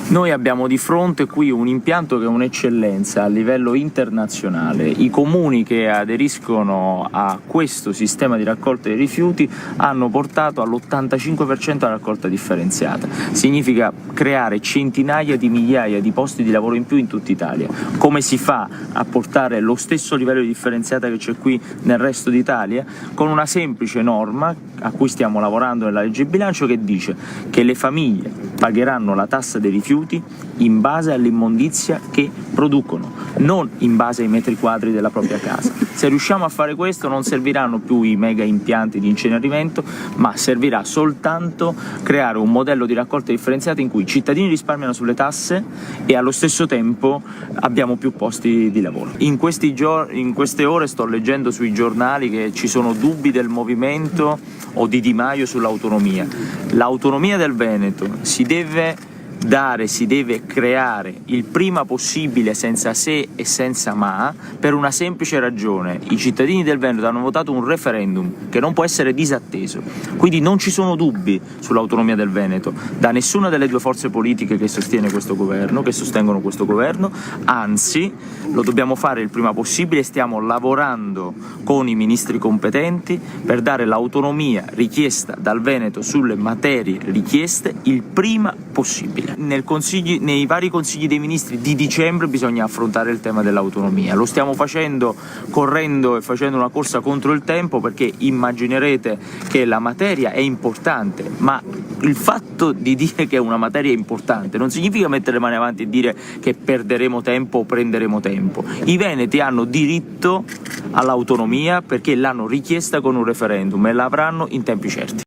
Noi abbiamo di fronte qui un impianto che è un'eccellenza a livello internazionale. I comuni che aderiscono a questo sistema di raccolta dei rifiuti hanno portato all'85% la raccolta differenziata. Significa creare centinaia di migliaia di posti di lavoro in più in tutta Italia. Come si fa a portare lo stesso livello di differenziata che c'è qui nel resto d'Italia? Con una semplice norma a cui stiamo lavorando nella legge di bilancio, che dice che le famiglie pagheranno la tassa dei rifiuti in base all'immondizia che producono, non in base ai metri quadri della propria casa. Se riusciamo a fare questo non serviranno più i mega impianti di incenerimento, ma servirà soltanto creare un modello di raccolta differenziata in cui i cittadini risparmiano sulle tasse e allo stesso tempo abbiamo più posti di lavoro. In queste ore sto leggendo sui giornali che ci sono dubbi del movimento o di Di Maio sull'autonomia. L'autonomia del Veneto si deve creare il prima possibile, senza se e senza ma, per una semplice ragione: i cittadini del Veneto hanno votato un referendum che non può essere disatteso, quindi non ci sono dubbi sull'autonomia del Veneto da nessuna delle due forze politiche che sostengono questo governo, anzi lo dobbiamo fare il prima possibile. Stiamo lavorando con i ministri competenti per dare l'autonomia richiesta dal Veneto sulle materie richieste il prima possibile. Nei vari consigli dei ministri di dicembre bisogna affrontare il tema dell'autonomia. Lo stiamo facendo correndo e facendo una corsa contro il tempo, perché immaginerete che la materia è importante, ma il fatto di dire che una materia è importante non significa mettere le mani avanti e dire che perderemo tempo o prenderemo tempo. I veneti hanno diritto all'autonomia perché l'hanno richiesta con un referendum e l'avranno in tempi certi.